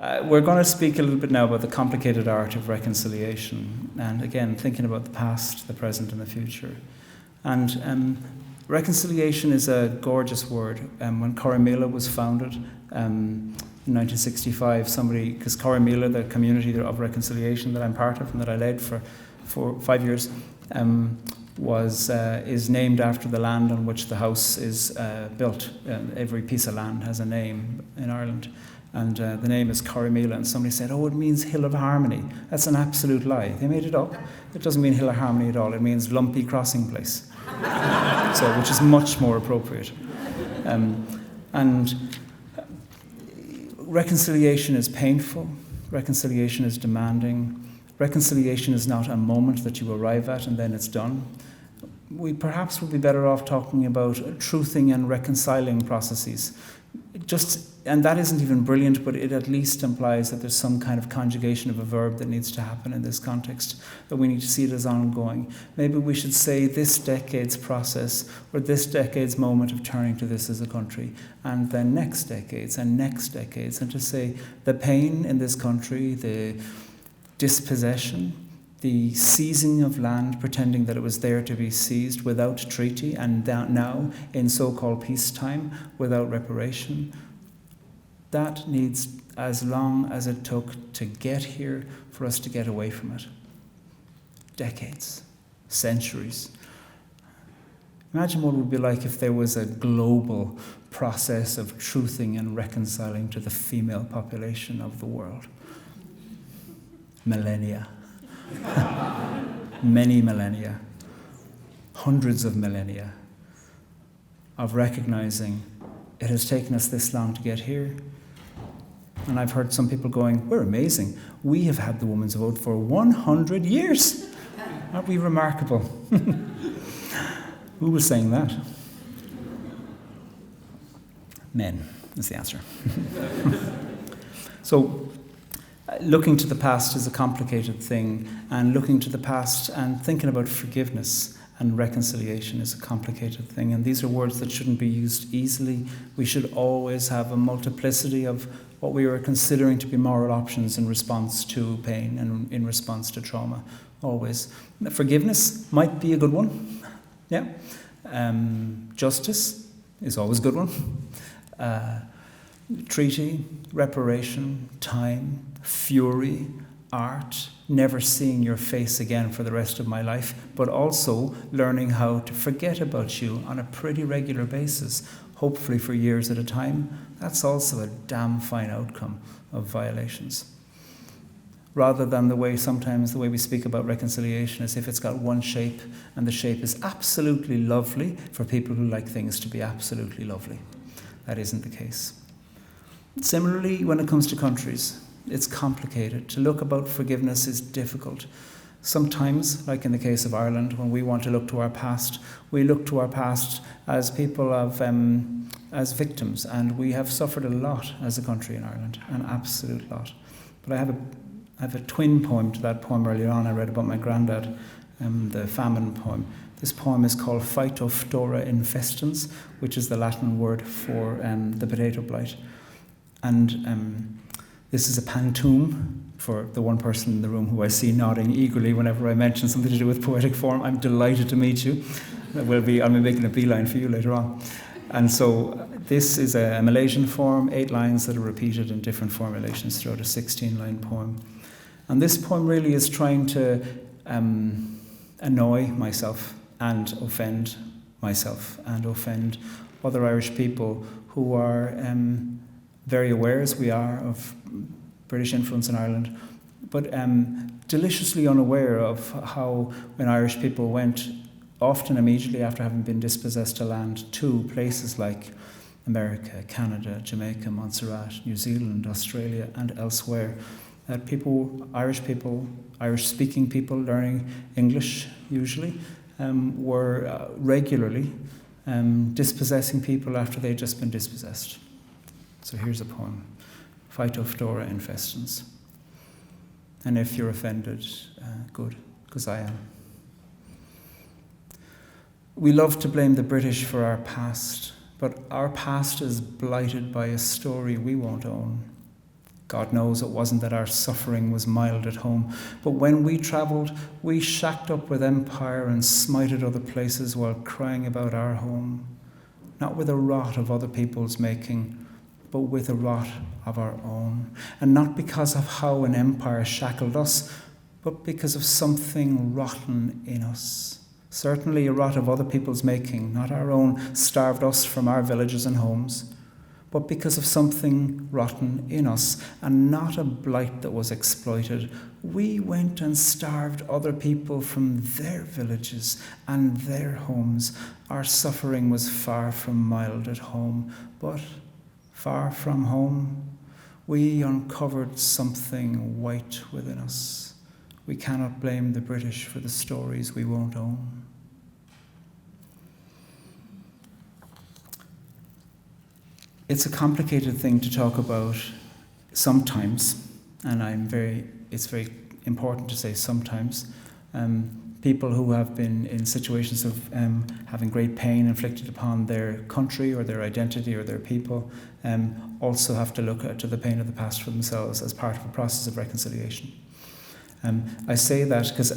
We're going to speak a little bit now about the complicated art of reconciliation, and again, thinking about the past, the present, and the future. And reconciliation is a gorgeous word. When Corrymeela was founded in 1965, because Corrymeela, the community of reconciliation that I'm part of and that I led for 5 years, is named after the land on which the house is built. Every piece of land has a name in Ireland. And the name is Corrymeela, and somebody said, it means Hill of Harmony. That's an absolute lie. They made it up. It doesn't mean Hill of Harmony at all. It means lumpy crossing place, which is much more appropriate. And reconciliation is painful. Reconciliation is demanding. Reconciliation is not a moment that you arrive at and then it's done. We perhaps would be better off talking about truthing and reconciling processes. And that isn't even brilliant, but it at least implies that there's some kind of conjugation of a verb that needs to happen in this context, that we need to see it as ongoing. Maybe we should say this decade's process, or this decade's moment of turning to this as a country, and then next decades, and to say the pain in this country, the dispossession, the seizing of land, pretending that it was there to be seized without treaty, and now in so-called peacetime without reparation. That needs as long as it took to get here for us to get away from it. Decades, centuries. Imagine what it would be like if there was a global process of truthing and reconciling to the female population of the world. Millennia. Many millennia. Hundreds of millennia of recognizing it has taken us this long to get here. And I've heard some people going, we're amazing. We have had the women's vote for 100 years. Aren't we remarkable? Who was saying that? Men is the answer. So, looking to the past is a complicated thing, and looking to the past and thinking about forgiveness and reconciliation is a complicated thing, and these are words that shouldn't be used easily. We should always have a multiplicity of what we are considering to be moral options in response to pain and in response to trauma, always. Forgiveness might be a good one, yeah. Justice is always a good one. Treaty, reparation, time, fury, art, never seeing your face again for the rest of my life, but also learning how to forget about you on a pretty regular basis, hopefully for years at a time. That's also a damn fine outcome of violations. Rather than the way we speak about reconciliation as if it's got one shape, and the shape is absolutely lovely for people who like things to be absolutely lovely. That isn't the case. Similarly, when it comes to countries, it's complicated. To look about forgiveness is difficult. Sometimes, like in the case of Ireland, when we want to look to our past, we look to our past as people as victims, and we have suffered a lot as a country in Ireland, an absolute lot. But I have a twin poem to that poem earlier on I read about my granddad, the famine poem. This poem is called Phytophthora infestans, which is the Latin word for the potato blight. And this is a pantoum for the one person in the room who I see nodding eagerly whenever I mention something to do with poetic form. I'm delighted to meet you. I'll be making a beeline for you later on. And so this is a Malaysian form, 8 lines that are repeated in different formulations throughout a 16-line poem. And this poem really is trying to annoy myself and offend myself and offend other Irish people who are very aware, as we are, of British influence in Ireland, but deliciously unaware of how when Irish people went, often immediately after having been dispossessed to land, to places like America, Canada, Jamaica, Montserrat, New Zealand, Australia, and elsewhere, that Irish-speaking people learning English usually, were regularly dispossessing people after they'd just been dispossessed. So here's a poem, Phytophthora infestans. And if you're offended, good, because I am. We love to blame the British for our past, but our past is blighted by a story we won't own. God knows it wasn't that our suffering was mild at home, but when we travelled, we shacked up with empire and smited other places while crying about our home, not with a rot of other people's making, but with a rot of our own, and not because of how an empire shackled us, but because of something rotten in us. Certainly a rot of other people's making, not our own, starved us from our villages and homes, but because of something rotten in us, and not a blight that was exploited. We went and starved other people from their villages and their homes. Our suffering was far from mild at home, but far from home, we uncovered something white within us. We cannot blame the British for the stories we won't own. It's a complicated thing to talk about sometimes, and it's very important to say sometimes. People who have been in situations of having great pain inflicted upon their country or their identity or their people also have to look to the pain of the past for themselves as part of a process of reconciliation. I say that because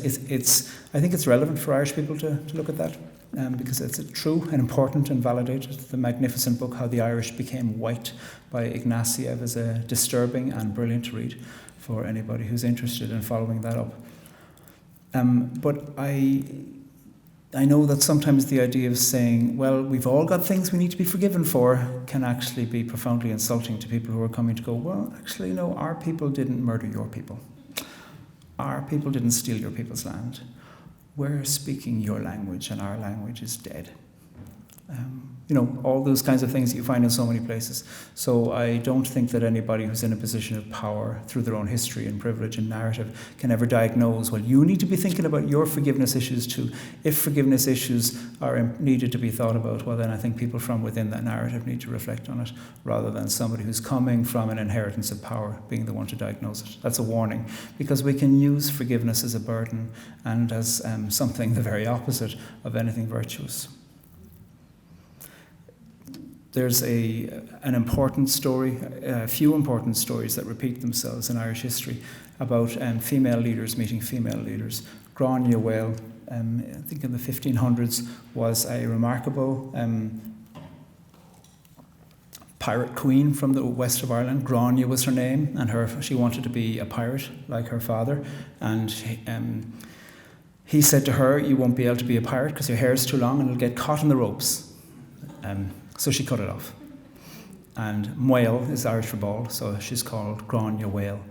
I think it's relevant for Irish people to look at that, because it's true and important and validated. The magnificent book, How the Irish Became White by Ignatieff, is a disturbing and brilliant read for anybody who's interested in following that up. But I know that sometimes the idea of saying, well, we've all got things we need to be forgiven for, can actually be profoundly insulting to people who are coming to go, well, actually, no, our people didn't murder your people. Our people didn't steal your people's land. We're speaking your language, and our language is dead. All those kinds of things that you find in so many places. So I don't think that anybody who's in a position of power through their own history and privilege and narrative can ever diagnose, well, you need to be thinking about your forgiveness issues too. If forgiveness issues are needed to be thought about, well, then I think people from within that narrative need to reflect on it, rather than somebody who's coming from an inheritance of power being the one to diagnose it. That's a warning, because we can use forgiveness as a burden and as something the very opposite of anything virtuous. There's an important story, a few important stories that repeat themselves in Irish history about female leaders meeting female leaders. Grania Whale, I think in the 1500s, was a remarkable pirate queen from the west of Ireland. Grania was her name, and she wanted to be a pirate like her father. And he said to her, you won't be able to be a pirate because your hair is too long and it'll get caught in the ropes. So she cut it off. And Mhail is Irish for bald, so she's called Grania Whale,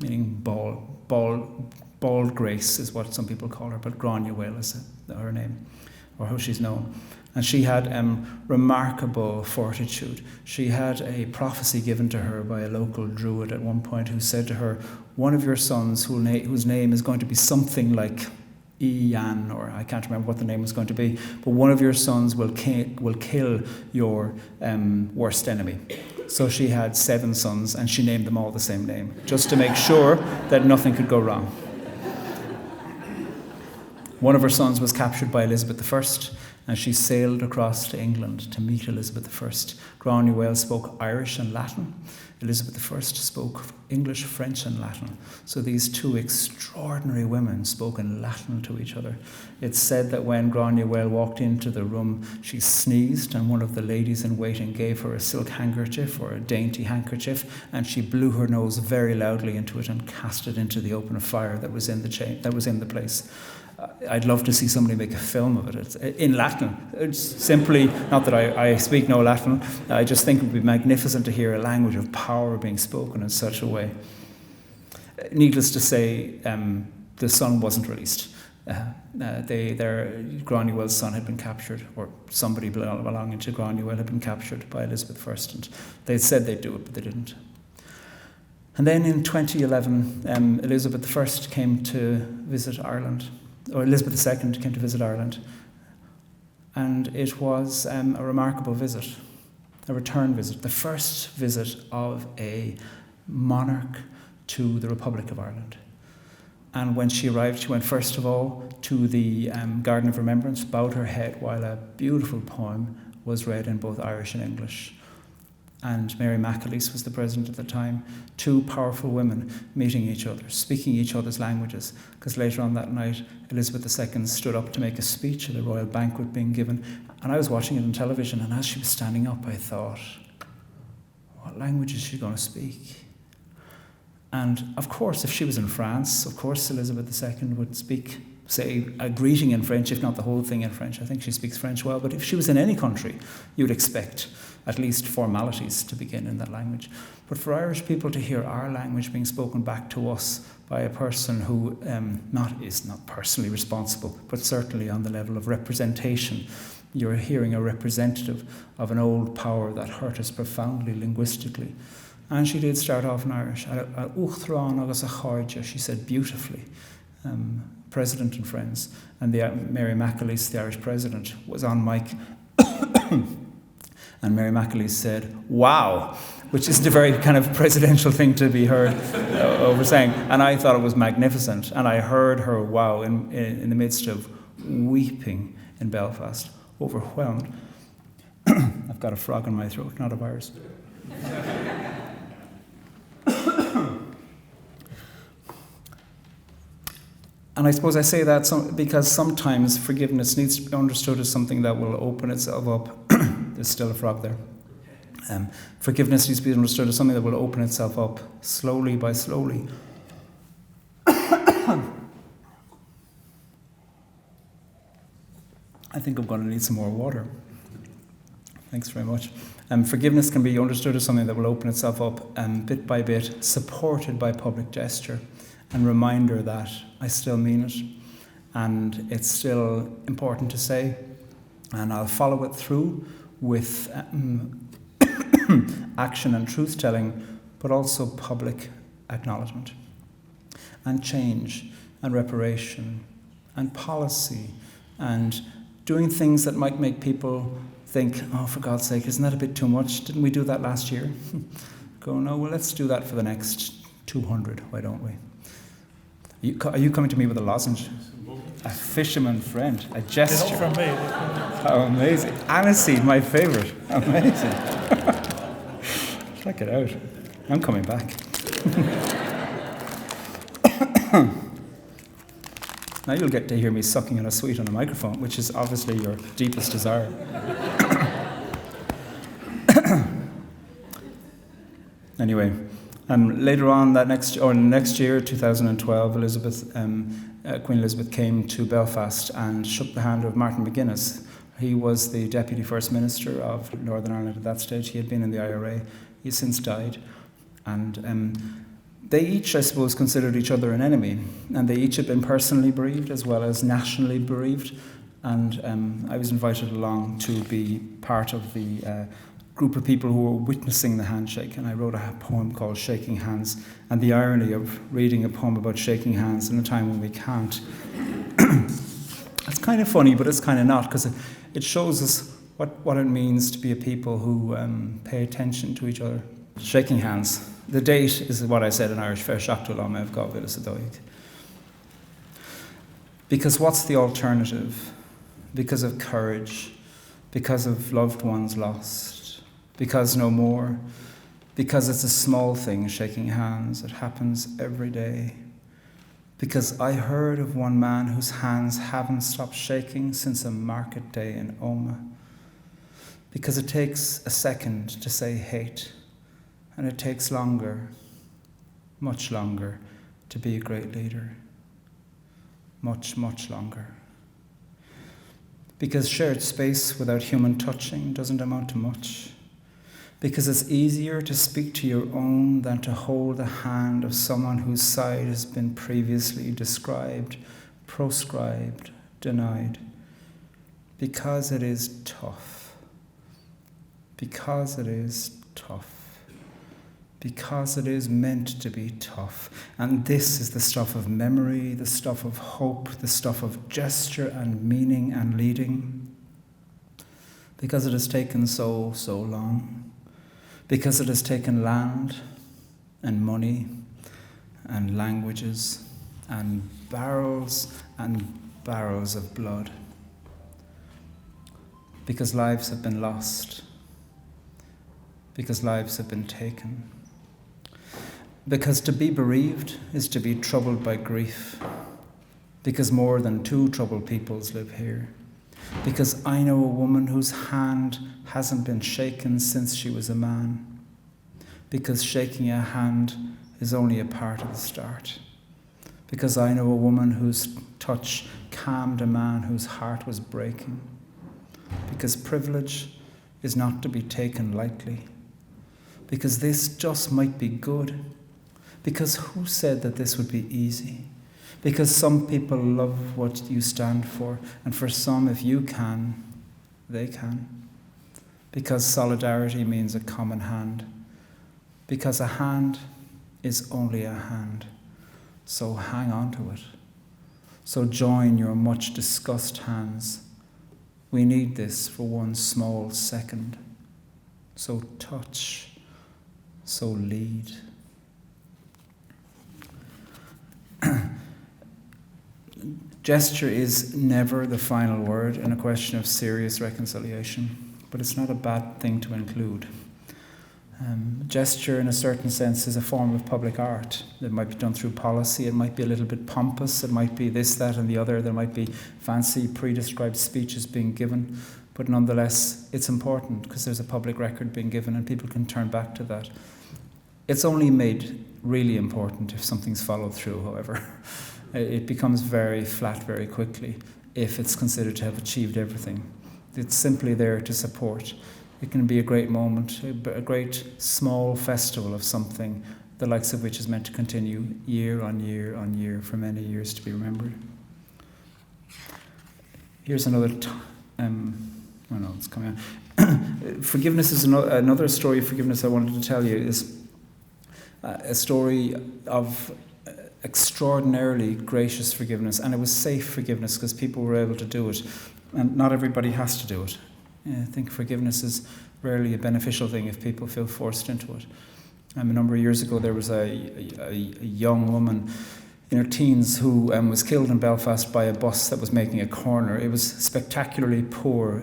meaning bald grace is what some people call her, but Grania Whale is her name, or how she's known. And she had remarkable fortitude. She had a prophecy given to her by a local druid at one point, who said to her, one of your sons, whose name is going to be something like Ian, or I can't remember what the name was going to be, but one of your sons will kill your worst enemy. So she had 7 sons, and she named them all the same name, just to make sure that nothing could go wrong. One of her sons was captured by Elizabeth I, and she sailed across to England to meet Elizabeth I. Grania Whale spoke Irish and Latin. Elizabeth I spoke English, French, and Latin. So these two extraordinary women spoke in Latin to each other. It's said that when Grania Whale walked into the room, she sneezed, and one of the ladies in waiting gave her a silk handkerchief, or a dainty handkerchief, and she blew her nose very loudly into it and cast it into the open fire that was in the place. I'd love to see somebody make a film of it. It's in Latin. It's simply, not that I speak no Latin, I just think it would be magnificent to hear a language of power being spoken in such a way. Needless to say, the son wasn't released. Grania Whale's son had been captured, or somebody belonging to Grania Whale had been captured by Elizabeth I, and they said they'd do it, but they didn't. And then in 2011, Elizabeth I came to visit Ireland. Or Elizabeth II came to visit Ireland, and it was a remarkable visit, a return visit, the first visit of a monarch to the Republic of Ireland. And when she arrived, she went first of all to the Garden of Remembrance, bowed her head while a beautiful poem was read in both Irish and English. and Mary McAleese was the president at the time, two powerful women meeting each other, speaking each other's languages, because later on that night, Elizabeth II stood up to make a speech at a royal banquet being given, and I was watching it on television, and as she was standing up, I thought, what language is she going to speak? And of course, if she was in France, of course Elizabeth II would speak, say, a greeting in French, if not the whole thing in French. I think she speaks French well, but if she was in any country, you'd expect at least formalities to begin in that language. But for Irish people to hear our language being spoken back to us by a person who is not personally responsible, but certainly on the level of representation, you're hearing a representative of an old power that hurt us profoundly linguistically. And she did start off in Irish. She said beautifully, President and Friends. And Mary McAleese, the Irish president, was on mic. And Mary McAleese said, wow, which is the very kind of presidential thing to be heard over saying. And I thought it was magnificent. And I heard her wow in the midst of weeping in Belfast, overwhelmed. I've got a frog in my throat, not a virus. And I suppose I say that because sometimes forgiveness needs to be understood as something that will open itself up. There's still a frog there. Forgiveness needs to be understood as something that will open itself up slowly by slowly. I think I'm going to need some more water. Thanks very much. Forgiveness can be understood as something that will open itself up bit by bit, supported by public gesture and reminder that I still mean it and it's still important to say, and I'll follow it through with action and truth-telling, but also public acknowledgement and change and reparation and policy and doing things that might make people think, oh, for God's sake, isn't that a bit too much? Didn't we do that last year? Go, no, well, let's do that for the next 200, why don't we? Are you coming to me with a lozenge? A fisherman friend, a gesture. From me. How amazing. Aniseed, my favourite. Amazing. Check it out. I'm coming back. Now you'll get to hear me sucking on a sweet on a microphone, which is obviously your deepest desire. Anyway, later on next year, 2012, Queen Elizabeth came to Belfast and shook the hand of Martin McGuinness. He was the Deputy First Minister of Northern Ireland at that stage. He had been in the IRA. He has since died. And they each, I suppose, considered each other an enemy. And they each had been personally bereaved as well as nationally bereaved. And I was invited along to be part of the group of people who were witnessing the handshake, and I wrote a poem called Shaking Hands, and the irony of reading a poem about shaking hands in a time when we can't. It's kind of funny, but it's kind of not, because it shows us what it means to be a people who pay attention to each other. Shaking hands. The date is what I said in Irish, Fair Shachtulam Ev Gavilis Adoig. Because what's the alternative? Because of courage, because of loved ones lost, because no more, because it's a small thing, shaking hands. It happens every day. Because I heard of one man whose hands haven't stopped shaking since a market day in Omagh. Because it takes a second to say hate, and it takes longer, much longer, to be a great leader. Much, much longer. Because shared space without human touching doesn't amount to much. Because it's easier to speak to your own than to hold the hand of someone whose side has been previously described, proscribed, denied. Because it is tough. Because it is tough. Because it is meant to be tough. And this is the stuff of memory, the stuff of hope, the stuff of gesture and meaning and leading. Because it has taken so long. Because it has taken land and money and languages and barrels of blood. Because lives have been lost. because lives have been taken. Because to be bereaved is to be troubled by grief. Because more than 2 troubled peoples live here. Because I know a woman whose hand hasn't been shaken since she was a man. Because shaking a hand is only a part of the start. Because I know a woman whose touch calmed a man whose heart was breaking. Because privilege is not to be taken lightly. Because this just might be good. Because who said that this would be easy? Because some people love what you stand for, and for some, if you can, they can. Because solidarity means a common hand. Because a hand is only a hand. So hang on to it. So join your much discussed hands. We need this for one small second. So touch. So lead. Gesture is never the final word in a question of serious reconciliation, but it's not a bad thing to include. Gesture, in a certain sense, is a form of public art. It might be done through policy, it might be a little bit pompous, it might be this, that, and the other, there might be fancy, pre-described speeches being given, but nonetheless, it's important because there's a public record being given and people can turn back to that. It's only made really important if something's followed through, however. It becomes very flat very quickly if it's considered to have achieved everything. It's simply there to support. It can be a great moment, a great small festival of something, the likes of which is meant to continue year on year on year for many years to be remembered. Here's another, it's coming on. Forgiveness is another story of forgiveness I wanted to tell you, is a story of extraordinarily gracious forgiveness, and it was safe forgiveness because people were able to do it, and not everybody has to do it. I think forgiveness is rarely a beneficial thing if people feel forced into it. A number of years ago there was a young woman in her teens who was killed in Belfast by a bus that was making a corner. It was spectacularly poor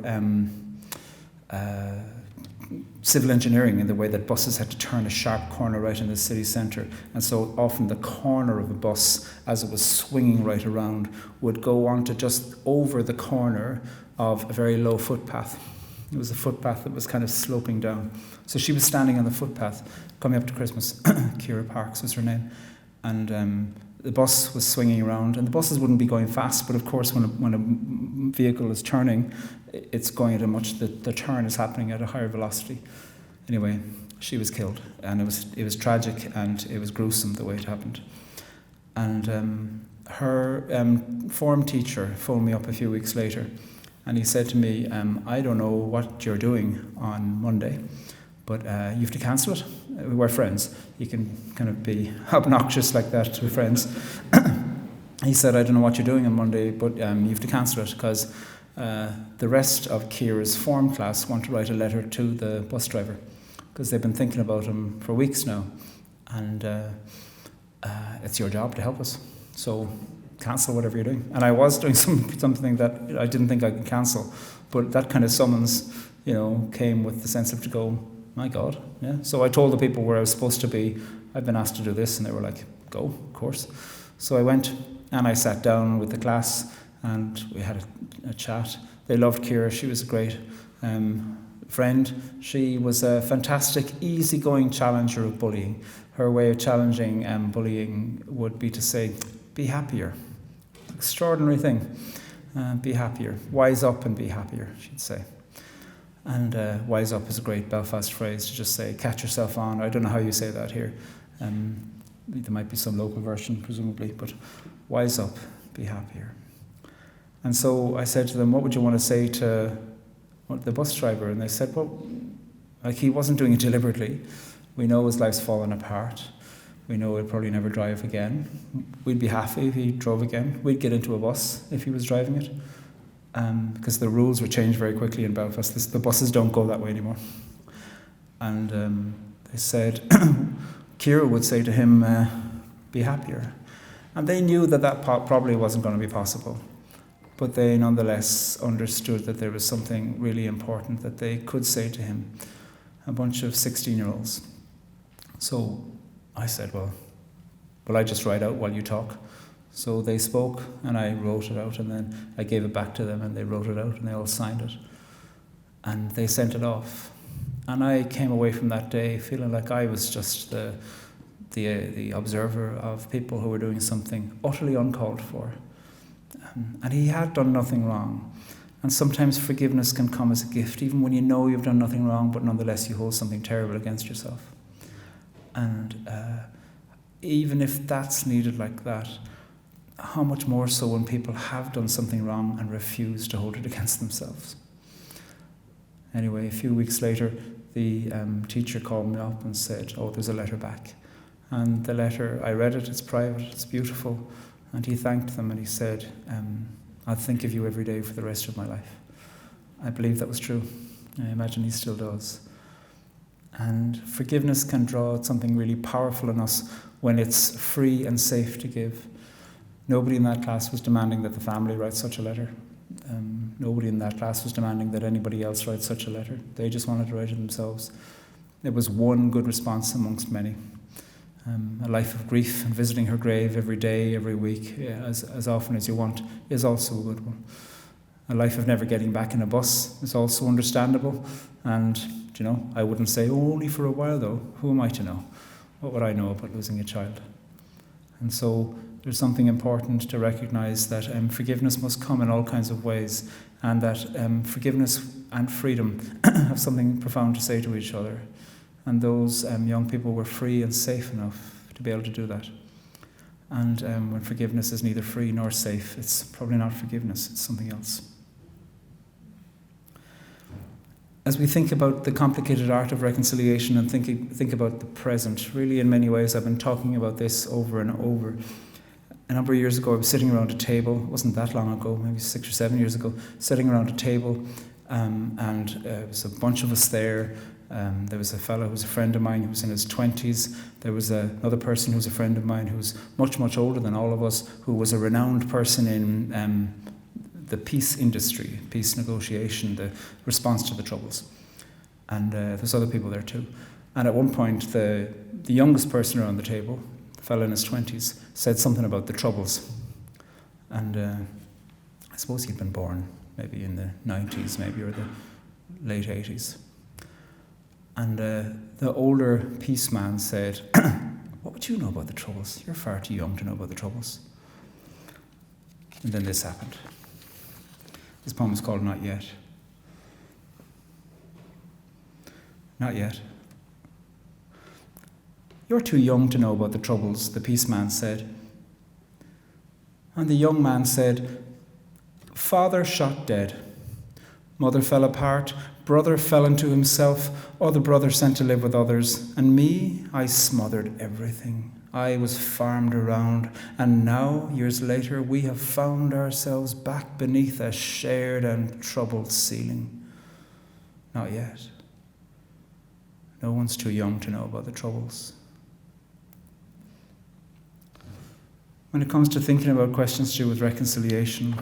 civil engineering in the way that buses had to turn a sharp corner right in the city centre, and so often the corner of the bus, as it was swinging right around, would go on to just over the corner of a very low footpath. It was a footpath that was kind of sloping down. So she was standing on the footpath coming up to Christmas. Ciara Parks was her name, and the bus was swinging around, and the buses wouldn't be going fast, but of course when a vehicle is turning, it's going at the turn is happening at a higher velocity. Anyway, she was killed, and it was tragic, and it was gruesome the way it happened. And her form teacher phoned me up a few weeks later, and he said to me, I don't know what you're doing on Monday, but you have to cancel it. We're friends. You can kind of be obnoxious like that to friends. He said, I don't know what you're doing on Monday, but you have to cancel it because the rest of Ciara's form class want to write a letter to the bus driver because they've been thinking about him for weeks now, and it's your job to help us. So cancel whatever you're doing. And I was doing something that I didn't think I could cancel, but that kind of summons, came with the sense of to go, my God, yeah. So I told the people where I was supposed to be, I've been asked to do this, and they were like, go, of course. So I went and I sat down with the class and we had a chat. They loved Ciara. She was a great friend. She was a fantastic, easygoing challenger of bullying. Her way of challenging bullying would be to say, be happier. Extraordinary thing. Be happier. Wise up and be happier, she'd say. And wise up is a great Belfast phrase to just say, catch yourself on. I don't know how you say that here. There might be some local version, presumably, but wise up, be happier. And so I said to them, what would you want to say to the bus driver? And they said, well, he wasn't doing it deliberately. We know his life's fallen apart. We know he'll probably never drive again. We'd be happy if he drove again. We'd get into a bus if he was driving it. Because the rules were changed very quickly in Belfast. The buses don't go that way anymore. And they said, Ciara would say to him, be happier. And they knew that probably wasn't going to be possible. But they nonetheless understood that there was something really important that they could say to him. a bunch of 16-year-olds. So I said, well, will I just write out while you talk? So they spoke, and I wrote it out, and then I gave it back to them, and they wrote it out, and they all signed it. And they sent it off. And I came away from that day feeling like I was just the observer of people who were doing something utterly uncalled for. And he had done nothing wrong. And sometimes forgiveness can come as a gift, even when you know you've done nothing wrong, but nonetheless you hold something terrible against yourself. And even if that's needed like that, how much more so when people have done something wrong and refuse to hold it against themselves. Anyway, a few weeks later, the teacher called me up and said, oh, there's a letter back. And the letter, I read it, it's private, it's beautiful. And he thanked them and he said, I'll think of you every day for the rest of my life. I believe that was true. I imagine he still does. And forgiveness can draw out something really powerful in us when it's free and safe to give. Nobody in that class was demanding that the family write such a letter. Nobody in that class was demanding that anybody else write such a letter. They just wanted to write it themselves. It was one good response amongst many. A life of grief and visiting her grave every day, every week, as often as you want, is also a good one. A life of never getting back in a bus is also understandable. And, I wouldn't say, only for a while though. Who am I to know? What would I know about losing a child? And so there's something important to recognize that forgiveness must come in all kinds of ways, and that forgiveness and freedom have something profound to say to each other. And those young people were free and safe enough to be able to do that. And when forgiveness is neither free nor safe, it's probably not forgiveness, it's something else. As we think about the complicated art of reconciliation and think about the present, really in many ways I've been talking about this over and over. A number of years ago I was sitting around a table, it wasn't that long ago, maybe 6 or 7 years ago, sitting around a table and there was a bunch of us there. There was a fellow who was a friend of mine who was in his 20s. There was another person who was a friend of mine who was much, much older than all of us, who was a renowned person in the peace industry, peace negotiation, the response to the Troubles. And there's other people there too. And at one point, the youngest person around the table, the fellow in his 20s, said something about the Troubles. And I suppose he'd been born maybe in the 90s, maybe, or the late 80s. And the older peace man said, what would you know about the Troubles? You're far too young to know about the Troubles. And then this happened. This poem is called Not Yet. Not yet. You're too young to know about the Troubles, the peace man said. And the young man said, Father shot dead. Mother fell apart. Brother fell into himself. Other brother sent to live with others. And me, I smothered everything. I was farmed around. And now, years later, we have found ourselves back beneath a shared and troubled ceiling. Not yet. No one's too young to know about the Troubles. When it comes to thinking about questions to do with reconciliation,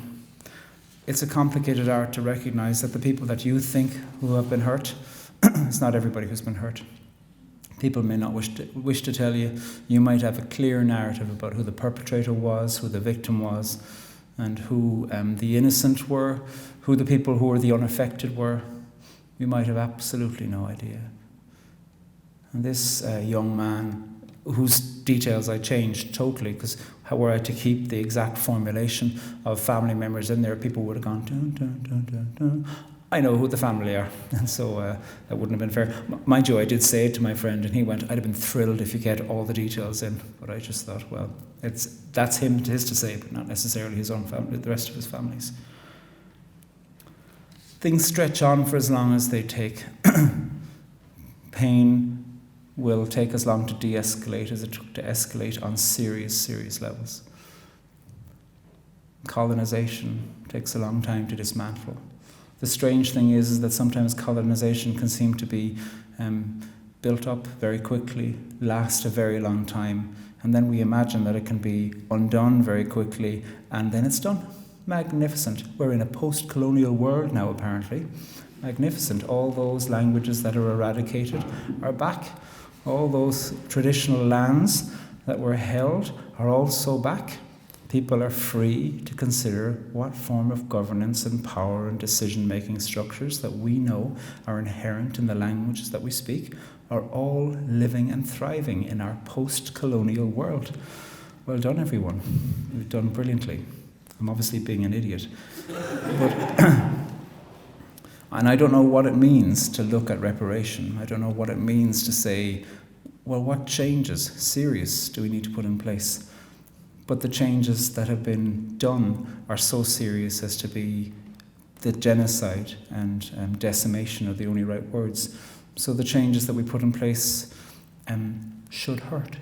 it's a complicated art to recognize that the people that you think who have been hurt, it's not everybody who's been hurt. People may not wish to tell you. You might have a clear narrative about who the perpetrator was, who the victim was, and who the innocent were, who the people who were the unaffected were. You might have absolutely no idea. And this young man, whose details I changed totally, because were I to keep the exact formulation of family members in there, people would have gone, dun, dun, dun, dun, dun. I know who the family are, and so that wouldn't have been fair. Mind you, I did say it to my friend, and he went, I'd have been thrilled if you get all the details in, but I just thought, well, that's his to say, but not necessarily his own family, the rest of his families. Things stretch on for as long as they take. Pain will take as long to de-escalate as it took to escalate on serious, serious levels. Colonization takes a long time to dismantle. The strange thing is that sometimes colonization can seem to be built up very quickly, last a very long time, and then we imagine that it can be undone very quickly, and then it's done. Magnificent. We're in a post-colonial world now, apparently. magnificent. All those languages that are eradicated are back. All those traditional lands that were held are also back. People are free to consider what form of governance and power and decision-making structures that we know are inherent in the languages that we speak are all living and thriving in our post-colonial world. Well done, everyone. You've done brilliantly. I'm obviously being an idiot. And I don't know what it means to look at reparation. I don't know what it means to say, well, what changes, serious, do we need to put in place? But the changes that have been done are so serious as to be the genocide and decimation are the only right words. So the changes that we put in place should hurt.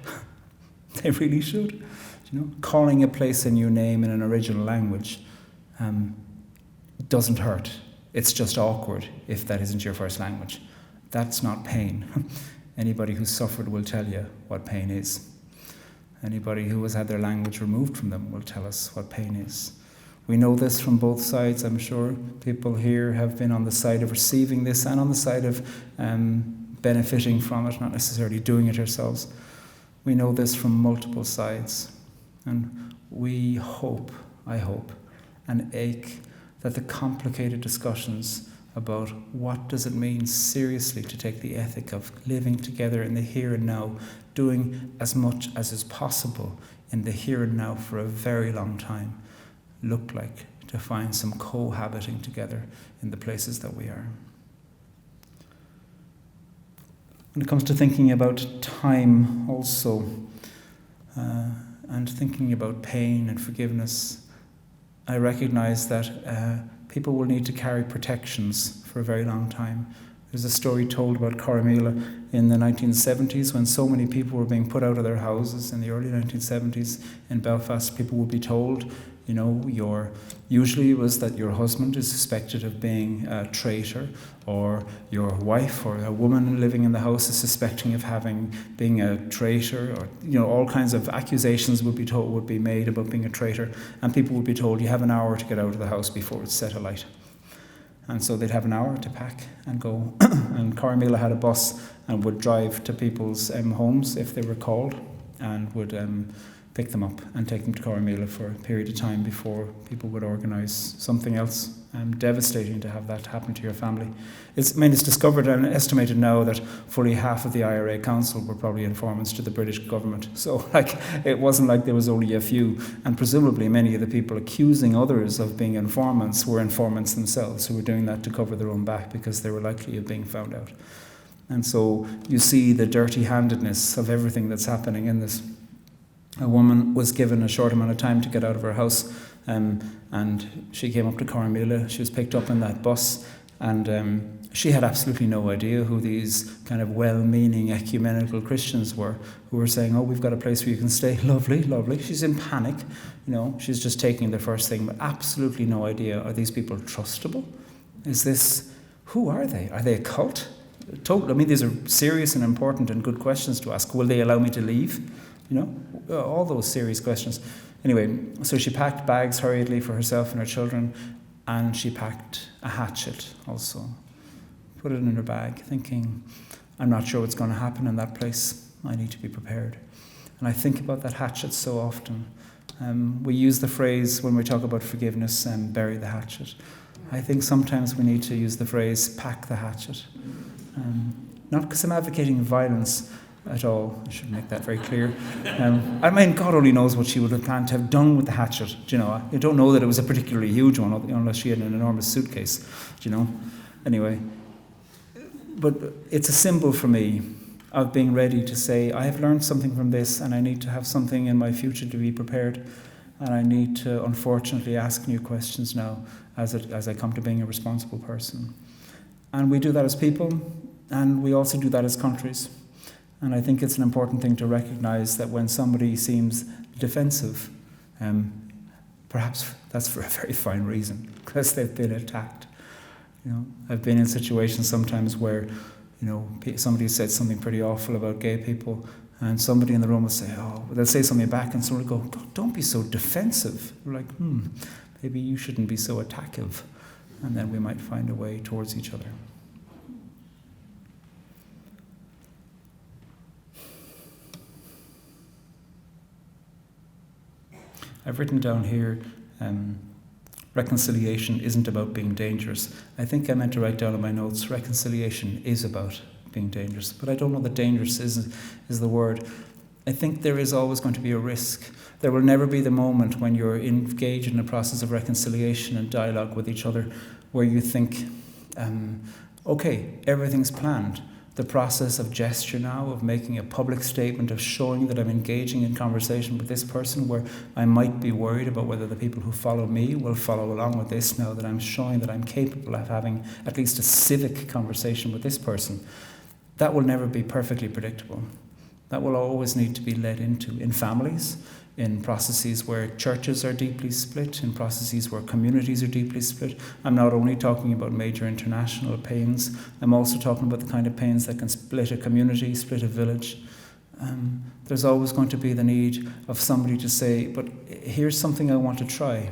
They really should. You know, calling a place a new name in an original language doesn't hurt. It's just awkward if that isn't your first language. That's not pain. Anybody who's suffered will tell you what pain is. Anybody who has had their language removed from them will tell us what pain is. We know this from both sides, I'm sure. People here have been on the side of receiving this and on the side of benefiting from it, not necessarily doing it ourselves. We know this from multiple sides. And we hope, I hope, and ache that the complicated discussions about what does it mean seriously to take the ethic of living together in the here and now, doing as much as is possible in the here and now for a very long time, look like to find some cohabiting together in the places that we are. When it comes to thinking about time also, and thinking about pain and forgiveness, I recognize that people will need to carry protections for a very long time. There's a story told about Corrymeela in the 1970s when so many people were being put out of their houses in the early 1970s in Belfast. People would be told, you know, usually it was that your husband is suspected of being a traitor, or your wife or a woman living in the house is suspecting of being a traitor, or you know, all kinds of accusations would be made about being a traitor, and people would be told you have an hour to get out of the house before it's set alight. And so they'd have an hour to pack and go. And Corrymeela had a bus and would drive to people's homes if they were called, and would pick them up and take them to Corrymeela for a period of time before people would organise something else. Devastating to have that happen to your family. It's discovered and estimated now that fully half of the IRA Council were probably informants to the British government. So, it wasn't like there was only a few. And presumably many of the people accusing others of being informants were informants themselves, who were doing that to cover their own back because they were likely of being found out. And so you see the dirty-handedness of everything that's happening in this. A woman was given a short amount of time to get out of her house, and she came up to Corrymeela. She was picked up in that bus, and she had absolutely no idea who these kind of well-meaning ecumenical Christians were, who were saying, oh, we've got a place where you can stay. Lovely, lovely. She's in panic. You know, she's just taking the first thing, but absolutely no idea. Are these people trustable? Who are they? Are they a cult? These are serious and important and good questions to ask. Will they allow me to leave? You know, all those serious questions. Anyway, so she packed bags hurriedly for herself and her children, and she packed a hatchet also. Put it in her bag, thinking, I'm not sure what's going to happen in that place. I need to be prepared. And I think about that hatchet so often. We use the phrase when we talk about forgiveness, bury the hatchet. I think sometimes we need to use the phrase, pack the hatchet. Not because I'm advocating violence at all. I should make that very clear. God only knows what she would have planned to have done with the hatchet. Do you know? I don't know that it was a particularly huge one, unless she had an enormous suitcase. Do you know? Anyway, but it's a symbol for me of being ready to say, I have learned something from this, and I need to have something in my future to be prepared, and I need to, unfortunately, ask new questions now as I come to being a responsible person. And we do that as people, and we also do that as countries. And I think it's an important thing to recognize that when somebody seems defensive, perhaps that's for a very fine reason, because they've been attacked. You know, I've been in situations sometimes where, you know, somebody said something pretty awful about gay people, and somebody in the room will say, they'll say something back, and someone will go, don't be so defensive. We're like, maybe you shouldn't be so attackive. and then we might find a way towards each other. I've written down here, reconciliation isn't about being dangerous. I think I meant to write down in my notes, reconciliation is about being dangerous, but I don't know that dangerous is the word. I think there is always going to be a risk. There will never be the moment when you're engaged in a process of reconciliation and dialogue with each other where you think, okay, everything's planned. The process of gesture now, of making a public statement, of showing that I'm engaging in conversation with this person, where I might be worried about whether the people who follow me will follow along with this, now that I'm showing that I'm capable of having at least a civic conversation with this person. That will never be perfectly predictable. That will always need to be led into in families, in processes where churches are deeply split, in processes where communities are deeply split. I'm not only talking about major international pains, I'm also talking about the kind of pains that can split a community, split a village. There's always going to be the need of somebody to say, but here's something I want to try.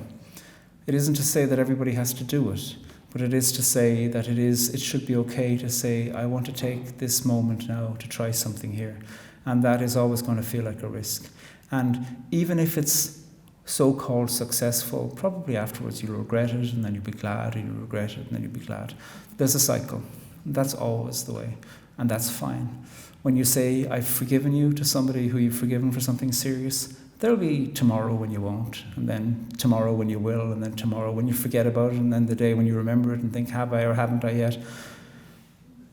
It isn't to say that everybody has to do it, but it is to say that it should be okay to say, I want to take this moment now to try something here. And that is always going to feel like a risk. And even if it's so-called successful, probably afterwards you'll regret it, and then you'll be glad, and you'll regret it, and then you'll be glad. There's a cycle. That's always the way. And that's fine. When you say, I've forgiven you to somebody who you've forgiven for something serious, there'll be tomorrow when you won't, and then tomorrow when you will, and then tomorrow when you forget about it, and then the day when you remember it and think, have I or haven't I yet?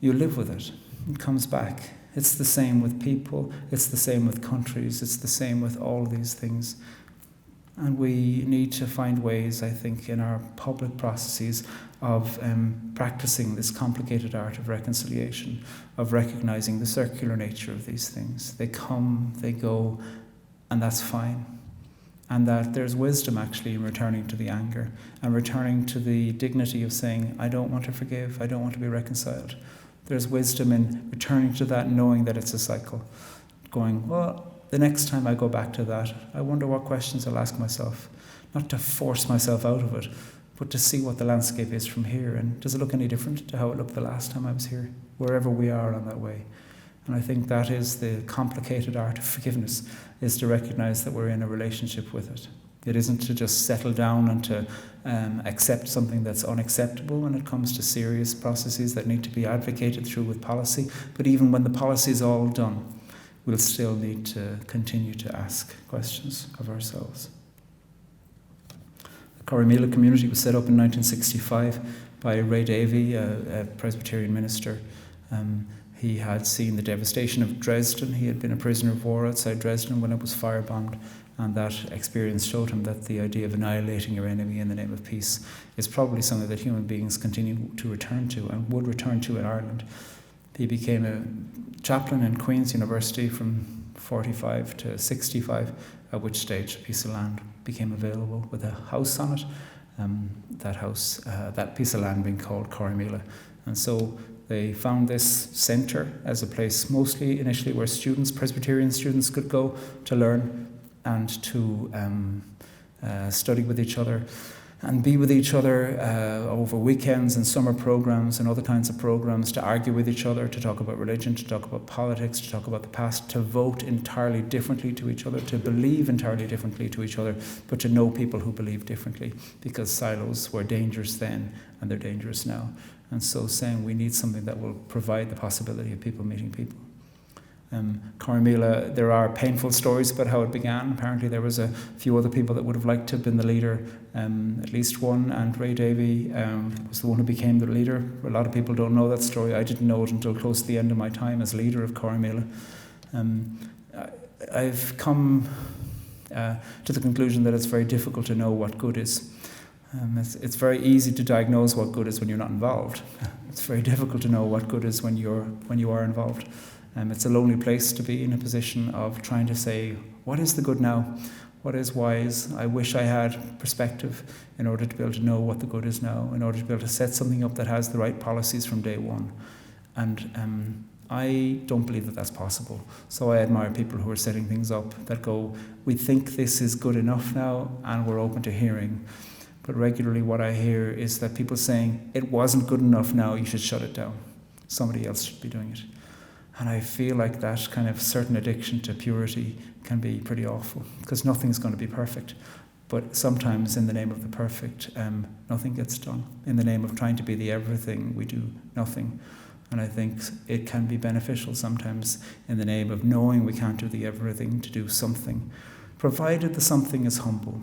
You live with it. It comes back. It's the same with people, it's the same with countries, it's the same with all these things. And we need to find ways, I think, in our public processes of practicing this complicated art of reconciliation, of recognizing the circular nature of these things. They come, they go, and that's fine. And that there's wisdom actually in returning to the anger and returning to the dignity of saying, I don't want to forgive, I don't want to be reconciled. There's wisdom in returning to that, knowing that it's a cycle. Going, well, the next time I go back to that, I wonder what questions I'll ask myself. Not to force myself out of it, but to see what the landscape is from here. And does it look any different to how it looked the last time I was here? Wherever we are on that way. And I think that is the complicated art of forgiveness, is to recognize that we're in a relationship with it. It isn't to just settle down and to accept something that's unacceptable when it comes to serious processes that need to be advocated through with policy. But even when the policy is all done, we'll still need to continue to ask questions of ourselves. The Corrymeela community was set up in 1965 by Ray Davey, a Presbyterian minister. He had seen the devastation of Dresden. He had been a prisoner of war outside Dresden when it was firebombed. And that experience showed him that the idea of annihilating your enemy in the name of peace is probably something that human beings continue to return to and would return to in Ireland. He became a chaplain in Queen's University from 45 to 65, at which stage a piece of land became available with a house on it. That piece of land being called Corrymeela. And so they found this centre as a place mostly initially where Presbyterian students could go to learn and to study with each other and be with each other over weekends and summer programs and other kinds of programs, to argue with each other, to talk about religion, to talk about politics, to talk about the past, to vote entirely differently to each other, to believe entirely differently to each other, but to know people who believe differently, because silos were dangerous then and they're dangerous now. And so saying we need something that will provide the possibility of people meeting people. Corrymeela, there are painful stories about how it began. Apparently there was a few other people that would have liked to have been the leader, at least one, and Ray Davey was the one who became the leader. A lot of people don't know that story. I didn't know it until close to the end of my time as leader of Corrymeela. I've come to the conclusion that it's very difficult to know what good is. It's very easy to diagnose what good is when you're not involved. It's very difficult to know what good is when you are involved. It's a lonely place to be in a position of trying to say, what is the good now? What is wise? I wish I had perspective in order to be able to know what the good is now, in order to be able to set something up that has the right policies from day one. And I don't believe that that's possible. So I admire people who are setting things up that go, we think this is good enough now and we're open to hearing. but regularly what I hear is that people saying, it wasn't good enough now, you should shut it down. Somebody else should be doing it. And I feel like that kind of certain addiction to purity can be pretty awful, because nothing's going to be perfect. But sometimes in the name of the perfect, nothing gets done. In the name of trying to be the everything, we do nothing. And I think it can be beneficial sometimes in the name of knowing we can't do the everything to do something, provided the something is humble.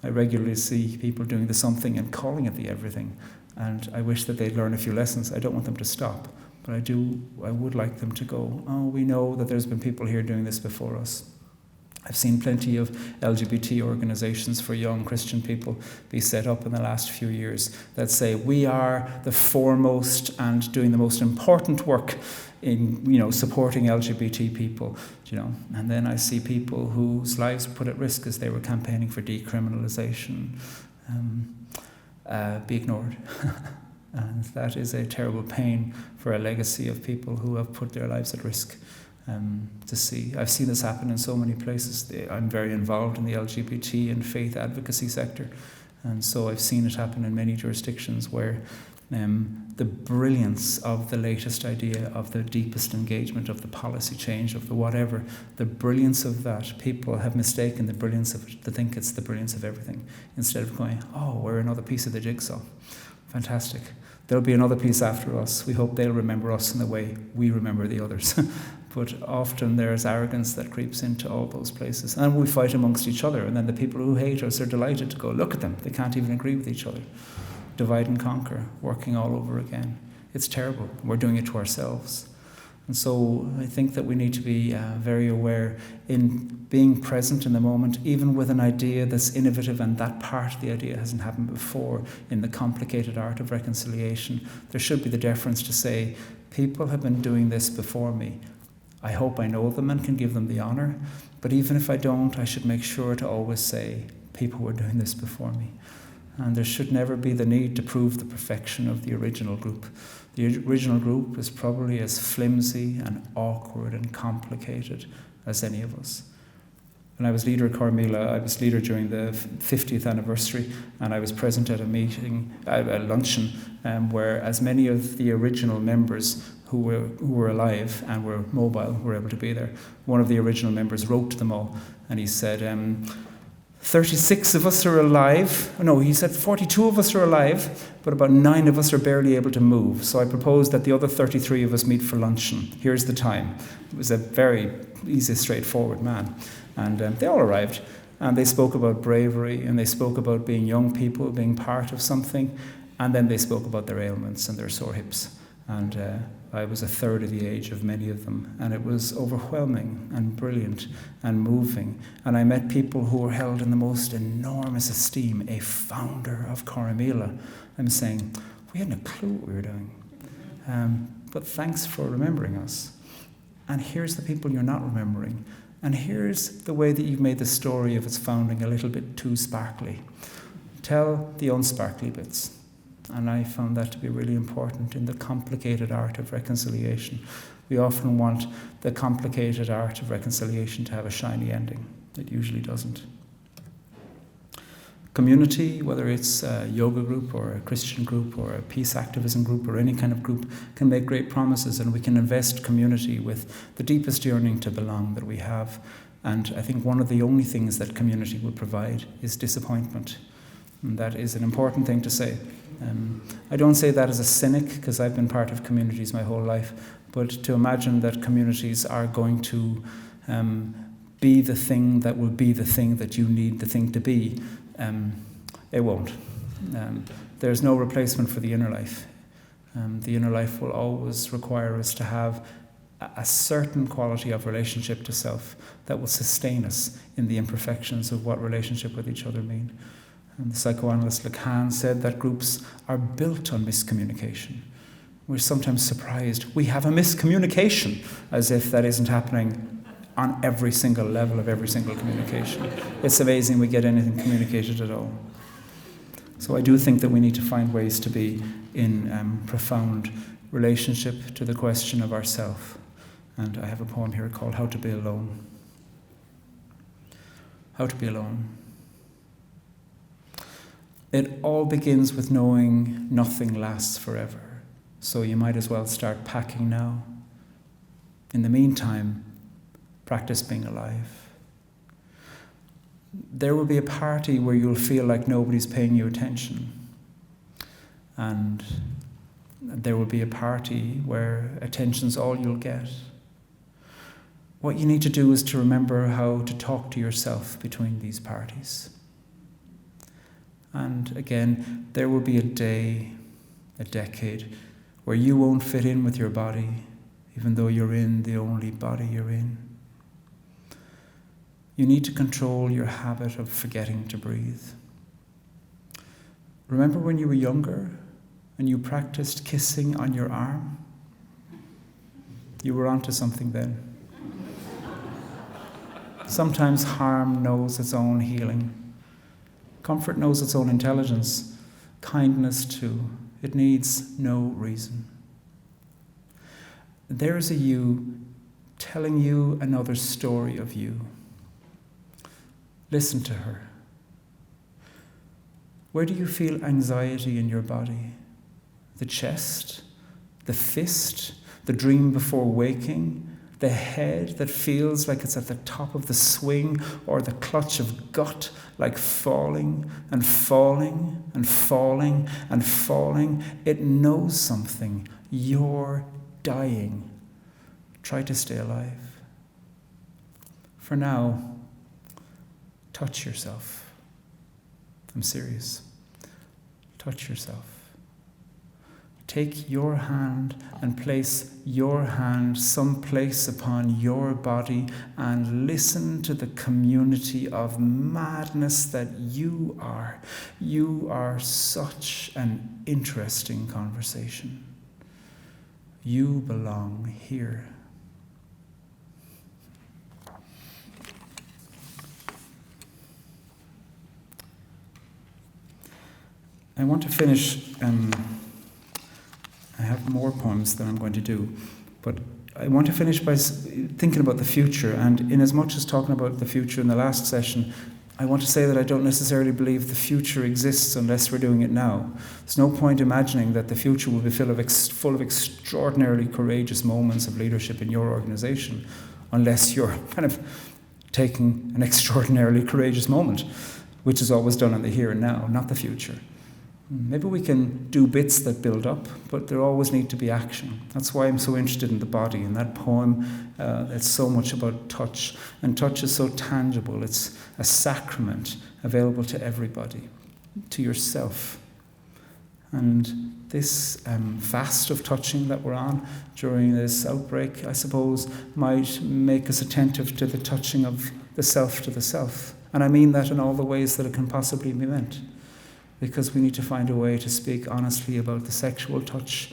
I regularly see people doing the something and calling it the everything. And I wish that they'd learn a few lessons. I don't want them to stop. But I would like them to go, oh, we know that there's been people here doing this before us. I've seen plenty of LGBT organizations for young Christian people be set up in the last few years that say we are the foremost and doing the most important work in, supporting LGBT people, And then I see people whose lives were put at risk as they were campaigning for decriminalization be ignored. And that is a terrible pain for a legacy of people who have put their lives at risk. To see. I've seen this happen in so many places. I'm very involved in the LGBT and faith advocacy sector, and so I've seen it happen in many jurisdictions where the brilliance of the latest idea, of the deepest engagement, of the policy change, of the whatever, the brilliance of that, people have mistaken the brilliance of it to think it's the brilliance of everything, instead of going, oh, we're another piece of the jigsaw. Fantastic. There'll be another piece after us. We hope they'll remember us in the way we remember the others. But often there's arrogance that creeps into all those places. And we fight amongst each other. And then the people who hate us are delighted to go, look at them. They can't even agree with each other. Divide and conquer, working all over again. It's terrible. We're doing it to ourselves. And so I think that we need to be very aware in being present in the moment, even with an idea that's innovative and that part of the idea hasn't happened before in the complicated art of reconciliation. There should be the deference to say, people have been doing this before me. I hope I know them and can give them the honour. But even if I don't, I should make sure to always say, people were doing this before me. And there should never be the need to prove the perfection of the original group. The original group is probably as flimsy and awkward and complicated as any of us. When I was leader at Corrymeela, I was leader during the 50th anniversary, and I was present at a luncheon, where as many of the original members who were alive and were mobile were able to be there. One of the original members wrote to them all, and he said, 36 of us are alive. No, he said 42 of us are alive, but about 9 of us are barely able to move. So I propose that the other 33 of us meet for luncheon. Here's the time. It was a very easy, straightforward man. And they all arrived, and they spoke about bravery, and they spoke about being young people, being part of something, and then they spoke about their ailments and their sore hips. And I was a third of the age of many of them, and it was overwhelming and brilliant and moving. And I met people who were held in the most enormous esteem, a founder of Corrymeela. I'm saying, we hadn't a clue what we were doing. But thanks for remembering us. And here's the people you're not remembering. And here's the way that you've made the story of its founding a little bit too sparkly. Tell the unsparkly bits. And I found that to be really important in the complicated art of reconciliation. We often want the complicated art of reconciliation to have a shiny ending. It usually doesn't. Community, whether it's a yoga group or a Christian group or a peace activism group or any kind of group, can make great promises, and we can invest community with the deepest yearning to belong that we have. And I think one of the only things that community will provide is disappointment. And that is an important thing to say. I don't say that as a cynic, because I've been part of communities my whole life, but to imagine that communities are going to be the thing that will be the thing that you need the thing to be, it won't. There's no replacement for the inner life. The inner life will always require us to have a certain quality of relationship to self that will sustain us in the imperfections of what relationship with each other mean. And the psychoanalyst Lacan said that groups are built on miscommunication. We're sometimes surprised. We have a miscommunication, as if that isn't happening on every single level of every single communication. It's amazing we get anything communicated at all. So I do think that we need to find ways to be in profound relationship to the question of ourself. And I have a poem here called How to Be Alone. How to be alone. It all begins with knowing nothing lasts forever. So you might as well start packing now. In the meantime, practice being alive. There will be a party where you'll feel like nobody's paying you attention. And there will be a party where attention's all you'll get. What you need to do is to remember how to talk to yourself between these parties. And again, there will be a day, a decade, where you won't fit in with your body, even though you're in the only body you're in. You need to control your habit of forgetting to breathe. Remember when you were younger and you practiced kissing on your arm? You were onto something then. Sometimes harm knows its own healing. Comfort knows its own intelligence. Kindness too. It needs no reason. There is a you telling you another story of you. Listen to her. Where do you feel anxiety in your body? The chest, the fist, the dream before waking, the head that feels like it's at the top of the swing, or the clutch of gut like falling and falling and falling and falling. It knows something. You're dying. Try to stay alive. For now, touch yourself. I'm serious. Touch yourself. Take your hand and place your hand someplace upon your body and listen to the community of madness that you are. You are such an interesting conversation. You belong here. I want to finish. I have more poems that I'm going to do, but I want to finish by thinking about the future. And in as much as talking about the future in the last session, I want to say that I don't necessarily believe the future exists unless we're doing it now. There's no point imagining that the future will be full of extraordinarily courageous moments of leadership in your organization unless you're kind of taking an extraordinarily courageous moment, which is always done in the here and now, not the future. Maybe we can do bits that build up, but there always need to be action. That's why I'm so interested in the body. In that poem, it's so much about touch. And touch is so tangible. It's a sacrament available to everybody, to yourself. And this fast of touching that we're on during this outbreak, I suppose, might make us attentive to the touching of the self to the self. And I mean that in all the ways that it can possibly be meant. Because we need to find a way to speak honestly about the sexual touch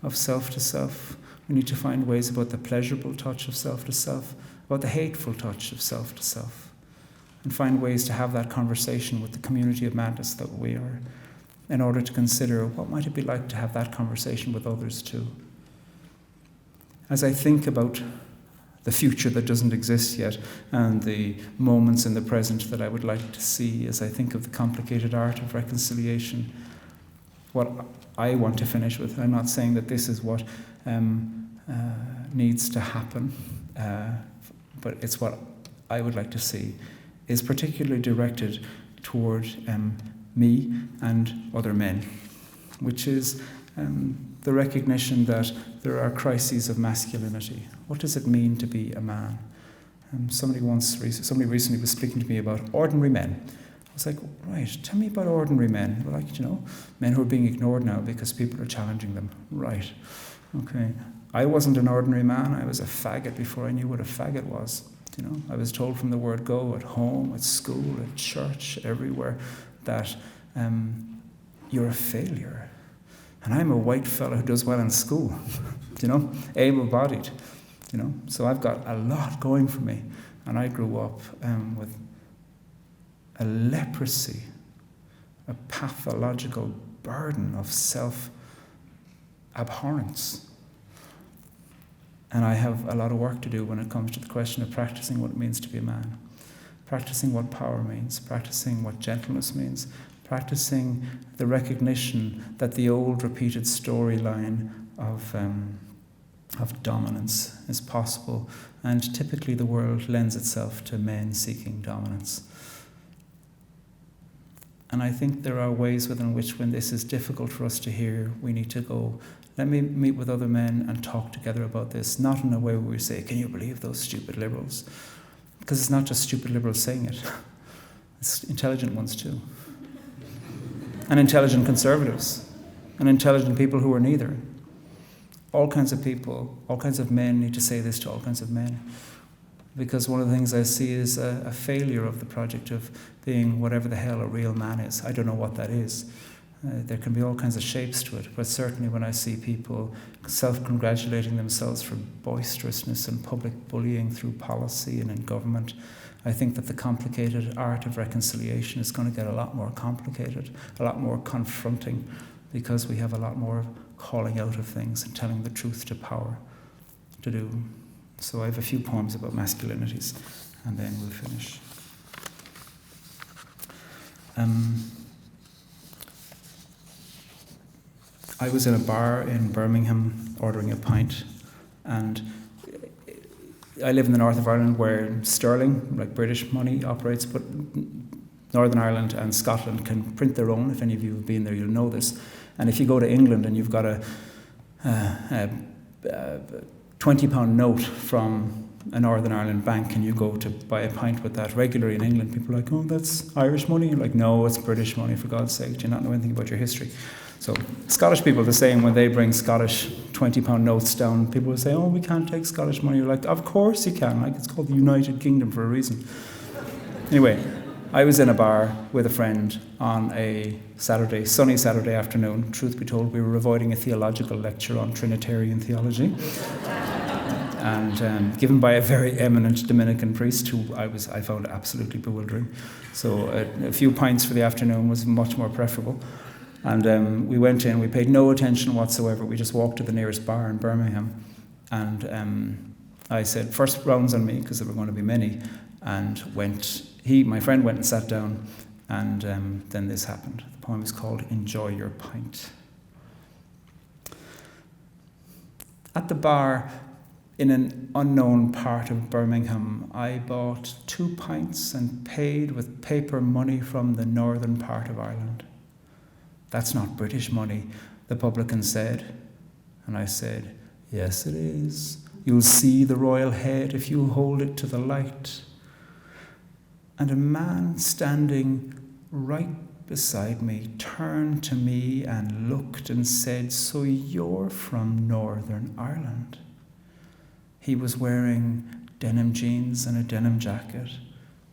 of self to self. We need to find ways about the pleasurable touch of self to self, about the hateful touch of self to self, and find ways to have that conversation with the community of madness that we are, in order to consider what might it be like to have that conversation with others too. As I think about the future that doesn't exist yet, and the moments in the present that I would like to see as I think of the complicated art of reconciliation, what I want to finish with, I'm not saying that this is what needs to happen, but it's what I would like to see, is particularly directed toward me and other men, which is the recognition that there are crises of masculinity. What does it mean to be a man? Somebody recently was speaking to me about ordinary men. I was like, right, tell me about ordinary men. Well, like, men who are being ignored now because people are challenging them. Right, okay. I wasn't an ordinary man. I was a faggot before I knew what a faggot was. I was told from the word go at home, at school, at church, everywhere, that you're a failure. And I'm a white fella who does well in school, able-bodied, So I've got a lot going for me. And I grew up with a leprosy, a pathological burden of self-abhorrence. And I have a lot of work to do when it comes to the question of practicing what it means to be a man, practicing what power means, practicing what gentleness means, practicing the recognition that the old repeated storyline of dominance is possible, and typically the world lends itself to men seeking dominance. And I think there are ways within which, when this is difficult for us to hear, we need to go, let me meet with other men and talk together about this, not in a way where we say, can you believe those stupid liberals? Because it's not just stupid liberals saying it. It's intelligent ones too. And intelligent conservatives. And intelligent people who are neither. All kinds of people, all kinds of men need to say this to all kinds of men. Because one of the things I see is a failure of the project of being whatever the hell a real man is. I don't know what that is. There can be all kinds of shapes to it, but certainly when I see people self-congratulating themselves for boisterousness and public bullying through policy and in government, I think that the complicated art of reconciliation is going to get a lot more complicated, a lot more confronting, because we have a lot more calling out of things and telling the truth to power to do. So I have a few poems about masculinities, and then we'll finish. I was in a bar in Birmingham ordering a pint, and I live in the north of Ireland where sterling, like British money, operates, but Northern Ireland and Scotland can print their own. If any of you have been there, you'll know this. And if you go to England and you've got a £20 note from a Northern Ireland bank and you go to buy a pint with that regularly in England, people are like, oh, that's Irish money. You're like, no, it's British money, for God's sake. Do you not know anything about your history? So Scottish people are the same. When they bring Scottish £20 notes down, people will say, oh, we can't take Scottish money. You're like, of course you can. Like, it's called the United Kingdom for a reason. Anyway, I was in a bar with a friend on a Saturday, sunny Saturday afternoon. Truth be told, we were avoiding a theological lecture on Trinitarian theology, and given by a very eminent Dominican priest who I found absolutely bewildering. So a few pints for the afternoon was much more preferable. And we went in, we paid no attention whatsoever. We just walked to the nearest bar in Birmingham. And I said, first rounds on me, because there were going to be many. And my friend went and sat down, and then this happened. The poem is called Enjoy Your Pint. At the bar in an unknown part of Birmingham, I bought 2 pints and paid with paper money from the northern part of Ireland. That's not British money, the publican said. And I said, yes, it is. You'll see the royal head if you hold it to the light. And a man standing right beside me turned to me and looked and said, so you're from Northern Ireland. He was wearing denim jeans and a denim jacket,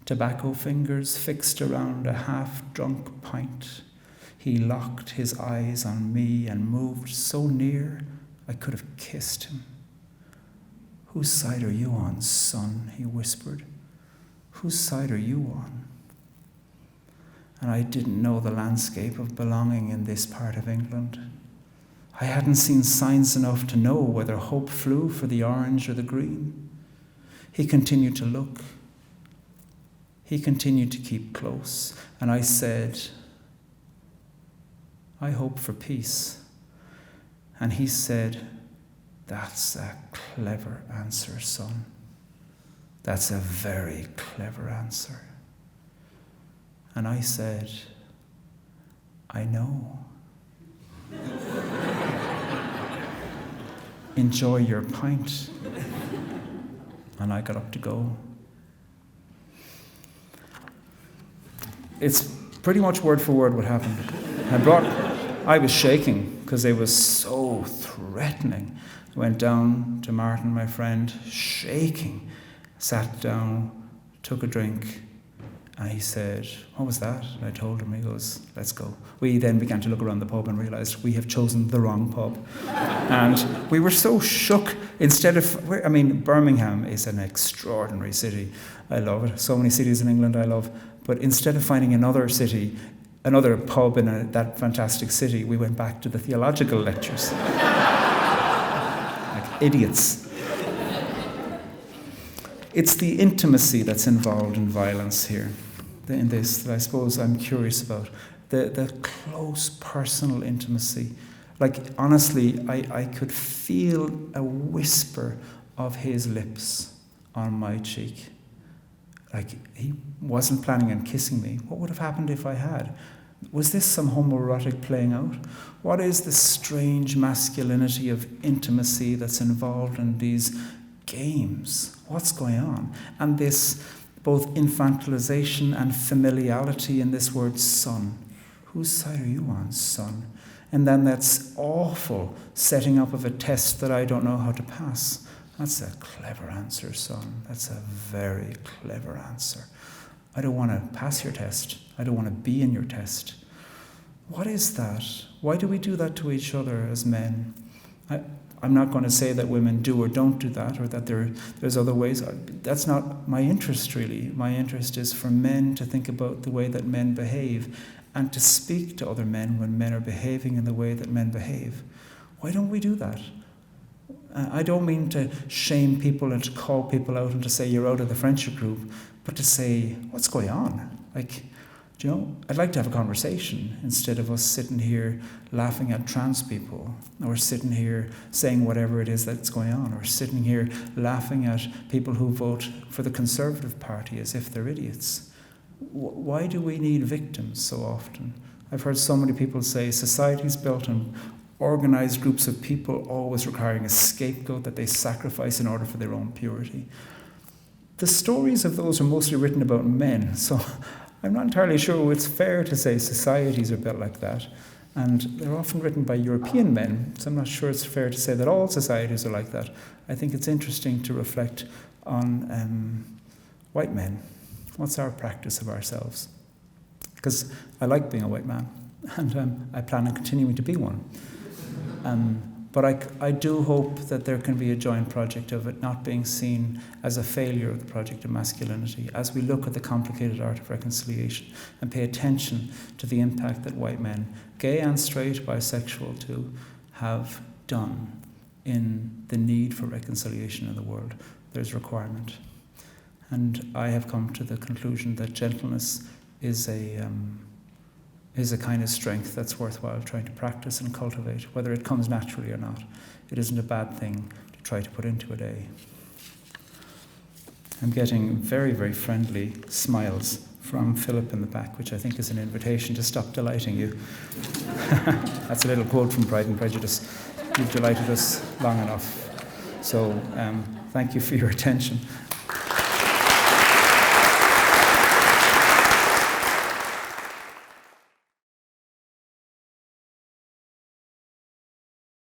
tobacco fingers fixed around a half-drunk pint. He locked his eyes on me and moved so near I could have kissed him. Whose side are you on, son? He whispered. Whose side are you on? And I didn't know the landscape of belonging in this part of England. I hadn't seen signs enough to know whether hope flew for the orange or the green. He continued to look. He continued to keep close. And I said, I hope for peace. And he said, that's a clever answer, son. That's a very clever answer. And I said, I know. Enjoy your pint. And I got up to go. It's pretty much word for word what happened. I was shaking because they were so threatening. I went down to Martin, my friend, shaking, sat down, took a drink, and he said, what was that? And I told him, he goes, let's go. We then began to look around the pub and realised we have chosen the wrong pub. And we were so shook. Birmingham is an extraordinary city. I love it. So many cities in England I love. But instead of finding another pub in that fantastic city, we went back to the theological lectures. Like idiots. It's the intimacy that's involved in violence here, in this, that I suppose I'm curious about. the close personal intimacy. Like, honestly, I could feel a whisper of his lips on my cheek. Like, he wasn't planning on kissing me. What would have happened if I had? Was this some homoerotic playing out? What is the strange masculinity of intimacy that's involved in these games? What's going on? And this both infantilization and familiarity in this word son. Whose side are you on, son? And then that's awful setting up of a test that I don't know how to pass. That's a clever answer, son. That's a very clever answer. I don't want to pass your test. I don't want to be in your test. What is that? Why do we do that to each other as men? I'm not going to say that women do or don't do that, or that there's other ways. That's not my interest, really. My interest is for men to think about the way that men behave and to speak to other men when men are behaving in the way that men behave. Why don't we do that? I don't mean to shame people and to call people out and to say you're out of the friendship group, but to say, what's going on? Like, do you know, I'd like to have a conversation instead of us sitting here laughing at trans people, or sitting here saying whatever it is that's going on, or sitting here laughing at people who vote for the Conservative Party as if they're idiots. Why do we need victims so often? I've heard so many people say society's built on organised groups of people always requiring a scapegoat that they sacrifice in order for their own purity. The stories of those are mostly written about men, so I'm not entirely sure it's fair to say societies are built like that. And they're often written by European men, so I'm not sure it's fair to say that all societies are like that. I think it's interesting to reflect on white men. What's our practice of ourselves? Because I like being a white man, and I plan on continuing to be one. But I do hope that there can be a joint project of it not being seen as a failure of the project of masculinity, as we look at the complicated art of reconciliation and pay attention to the impact that white men, gay and straight, bisexual too, have done in the need for reconciliation in the world. There's requirement. And I have come to the conclusion that gentleness is a kind of strength that's worthwhile trying to practice and cultivate, whether it comes naturally or not. It isn't a bad thing to try to put into a day. I'm getting very, very friendly smiles from Philip in the back, which I think is an invitation to stop delighting you. That's a little quote from Pride and Prejudice. You've delighted us long enough. So thank you for your attention.